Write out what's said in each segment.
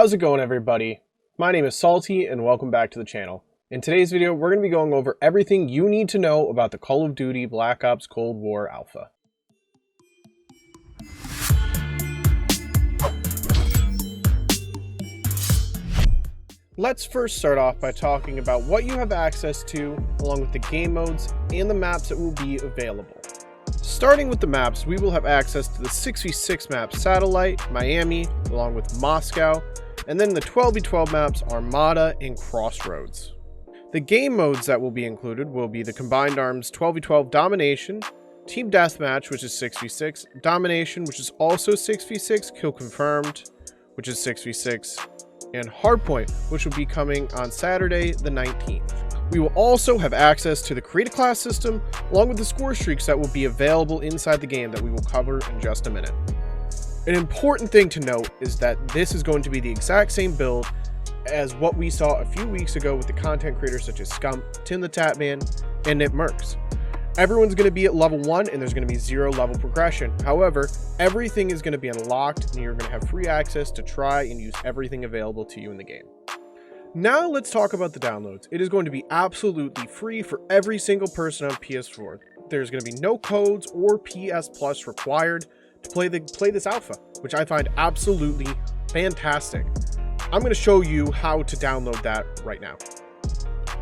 How's it going, everybody? My name is Salty and welcome back to the channel. In today's video, we're going to be going over everything you need to know about the Call of Duty Black Ops Cold War Alpha. Let's first start off by talking about what you have access to, along with the game modes and the maps that will be available. Starting with the maps, we will have access to the 6v6 map Satellite, Miami, along with Moscow, and then the 12v12 maps Armada and Crossroads. The game modes that will be included will be the Combined Arms 12v12 Domination, Team Deathmatch, which is 6v6, Domination, which is also 6v6, Kill Confirmed, which is 6v6, and Hardpoint, which will be coming on Saturday the 19th. We will also have access to the Create a Class system, along with the score streaks that will be available inside the game that we will cover in just a minute. An important thing to note is that this is going to be the exact same build as what we saw a few weeks ago with the content creators such as Scump, Tim the Tatman, and Nip Mercs. Everyone's going to be at level 1 and there's going to be 0 level progression. However, everything is going to be unlocked and you're going to have free access to try and use everything available to you in the game. Now let's talk about the downloads. It is going to be absolutely free for every single person on PS4. There's going to be no codes or PS Plus required to play this alpha, which I find absolutely fantastic. I'm going to show you how to download that right now.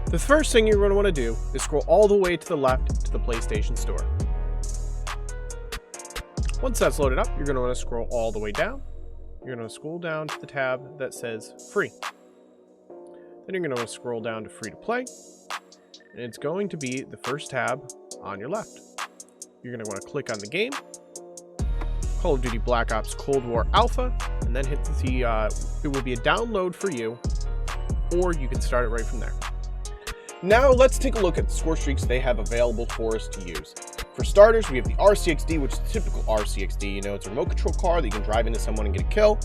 The first thing you're going to want to do is scroll all the way to the left to the PlayStation Store. Once that's loaded up, you're going to want to scroll all the way down. You're going to scroll down to the tab that says Free. Then you're going to want to scroll down to Free to Play, and it's going to be the first tab on your left. You're going to want to click on the game, Call of Duty Black Ops Cold War Alpha, and then hit the, it will be a download for you, or you can start it right from there. Now let's take a look at the score streaks they have available for us to use. For starters, we have the RCXD, which is the typical RCXD. You know, it's a remote control car that you can drive into someone and get a kill.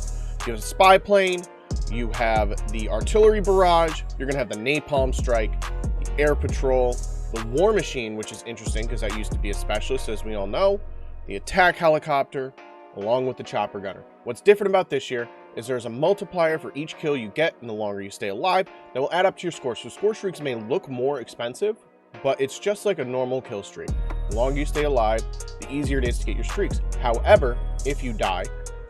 You have a spy plane. You have the artillery barrage. You're going to have the napalm strike, the air patrol, the war machine, which is interesting because that used to be a specialist, as we all know, the attack helicopter, along with the chopper gunner. What's different about this year is there's a multiplier for each kill you get and the longer you stay alive that will add up to your score. So score streaks may look more expensive, but it's just like a normal kill streak. The longer you stay alive, the easier it is to get your streaks. However, if you die,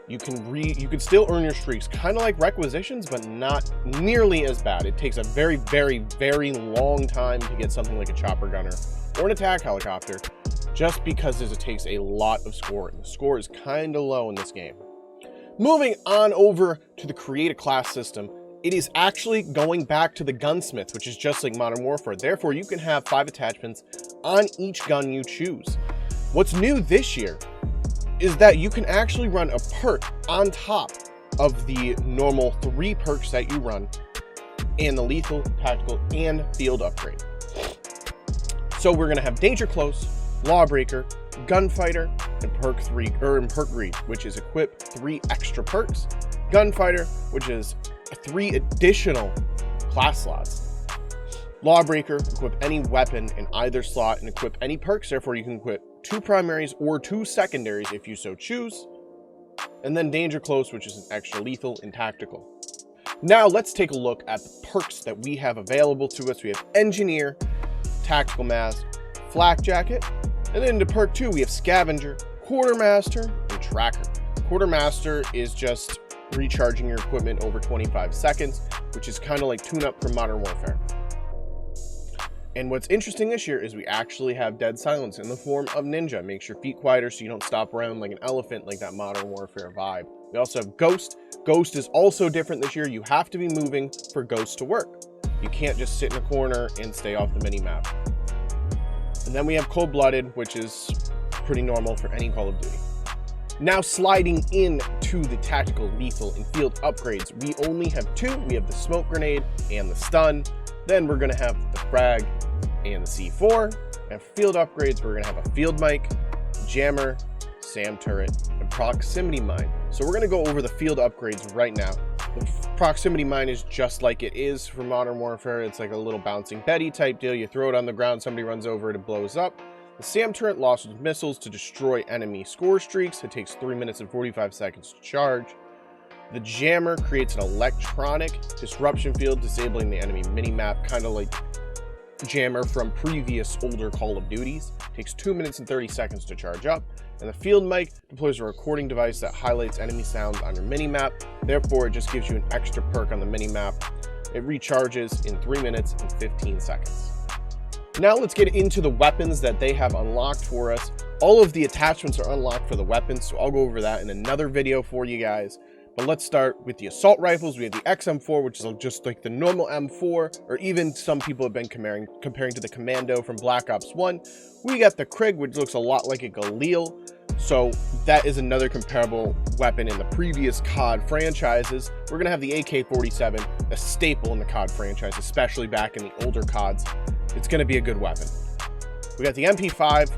you can still earn your streaks, kind of like requisitions, but not nearly as bad. It takes a very, very, very long time to get something like a chopper gunner or an attack helicopter, just because it takes a lot of score, and the score is kind of low in this game. Moving on over to the Create a Class system, it is actually going back to the gunsmith, which is just like Modern Warfare. Therefore, you can have 5 attachments on each gun you choose. What's new this year is that you can actually run a perk on top of the normal 3 perks that you run, and the lethal, tactical, and field upgrade. So we're going to have Danger Close, Lawbreaker, Gunfighter, and Perk Greed, which is equip 3 extra perks. Gunfighter, which is 3 additional class slots. Lawbreaker, equip any weapon in either slot and equip any perks, therefore you can equip 2 primaries or 2 secondaries if you so choose. And then Danger Close, which is an extra lethal and tactical. Now let's take a look at the perks that we have available to us. We have Engineer, Tactical Mask, Flak Jacket, and then into perk 2 we have Scavenger, Quartermaster, and Tracker. Quartermaster is just recharging your equipment over 25 seconds, which is kind of like tune-up from Modern Warfare. And what's interesting this year is we actually have Dead Silence in the form of Ninja. Makes your feet quieter so you don't stop around like an elephant, like that Modern Warfare vibe. We also have Ghost. Ghost is also different this year. You have to be moving for Ghost to work. You can't just sit in a corner and stay off the mini-map. And then we have Cold-Blooded, which is pretty normal for any Call of Duty. Now sliding into the tactical, lethal, and field upgrades, we only have 2. We have the Smoke Grenade and the Stun. Then we're going to have the Frag and the C4. And field upgrades, we're going to have a Field Mic, Jammer, SAM Turret, and Proximity Mine. So we're going to go over the field upgrades right now. The Proximity Mine is just like it is for Modern Warfare. It's like a little bouncing Betty type deal. You throw it on the ground, somebody runs over it, it blows up. The SAM Turret launches missiles to destroy enemy score streaks. It takes 3 minutes and 45 seconds to charge. The jammer creates an electronic disruption field, disabling the enemy minimap, kind of like jammer from previous older Call of Duties. Takes 2 minutes and 30 seconds to charge up. And the field mic deploys a recording device that highlights enemy sounds on your minimap. Therefore, it just gives you an extra perk on the minimap. It recharges in 3 minutes and 15 seconds. Now let's get into the weapons that they have unlocked for us. All of the attachments are unlocked for the weapons, so I'll go over that in another video for you guys. But let's start with the assault rifles. We have the XM4, which is just like the normal M4, or even some people have been comparing to the Commando from Black Ops 1. We got the Krig, which looks a lot like a Galil. So that is another comparable weapon in the previous COD franchises. We're going to have the AK-47, a staple in the COD franchise, especially back in the older CODs. It's going to be a good weapon. We got the MP5,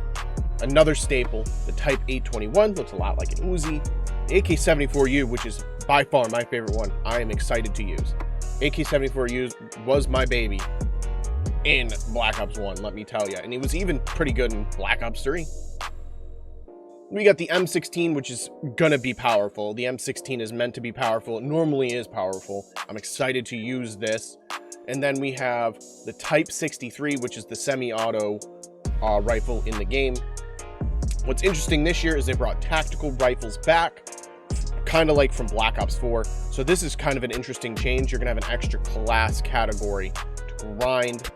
another staple. The Type 821 looks a lot like an Uzi. The AK-74U, which is by far my favorite one, I am excited to use. AK-74U was my baby in Black Ops 1, let me tell you. And it was even pretty good in Black Ops 3. We got the M16, which is gonna be powerful. The M16 is meant to be powerful. It normally is powerful. I'm excited to use this. And then we have the Type 63, which is the semi-auto rifle in the game. What's interesting this year is they brought tactical rifles back, kind of like from Black Ops 4. So this is kind of an interesting change. You're gonna have an extra class category to grind.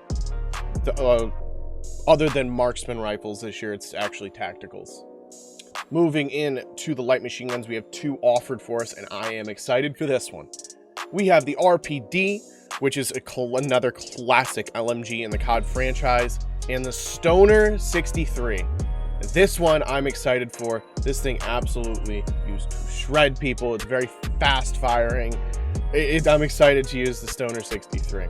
Other than marksman rifles this year, it's actually tacticals. Moving in to the light machine guns, we have two offered for us, and I am excited for this one. We have the RPD, which is another classic LMG in the COD franchise, and the Stoner 63. This one I'm excited for. This thing absolutely used to shred people. It's very fast firing. I'm excited to use the Stoner 63.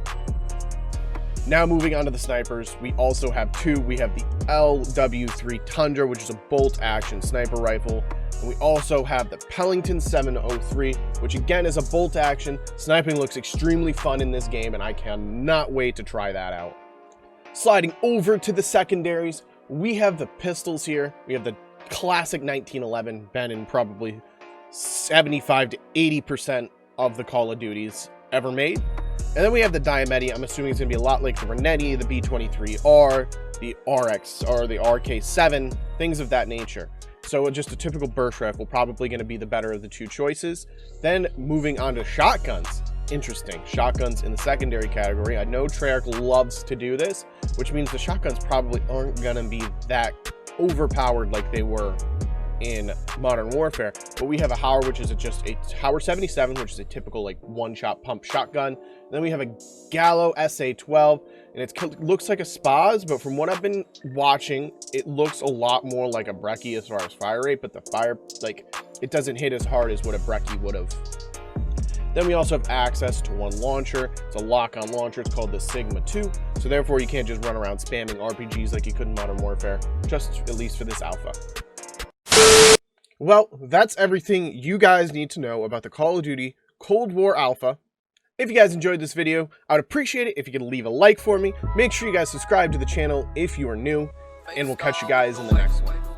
Now moving on to the snipers, we also have two. We have the LW3 Tundra, which is a bolt-action sniper rifle. And we also have the Pellington 703, which again is a bolt-action. Sniping looks extremely fun in this game, and I cannot wait to try that out. Sliding over to the secondaries, we have the pistols here. We have the classic 1911, been in probably 75 to 80% of the Call of Duties ever made. And then we have the Diametti. I'm assuming it's going to be a lot like the Renetti, the B23R, the RX, or the RK7, things of that nature. So just a typical burst rifle, probably going to be the better of the two choices. Then moving on to shotguns. Interesting. Shotguns in the secondary category. I know Treyarch loves to do this, which means the shotguns probably aren't going to be that overpowered like they were in Modern Warfare. But we have a Hauer, which is just a Hauer 77, which is a typical like one-shot pump shotgun. And then we have a Gallo SA-12, and it looks like a Spaz, but from what I've been watching, it looks a lot more like a Brecci as far as fire rate, but the fire, like, it doesn't hit as hard as what a Brecci would have. Then we also have access to one launcher. It's a lock-on launcher. It's called the Sigma 2. So therefore, you can't just run around spamming RPGs like you could in Modern Warfare, just at least for this alpha. Well, that's everything you guys need to know about the Call of Duty Cold War Alpha. If you guys enjoyed this video, I would appreciate it if you could leave a like for me. Make sure you guys subscribe to the channel if you are new, and we'll catch you guys in the next one.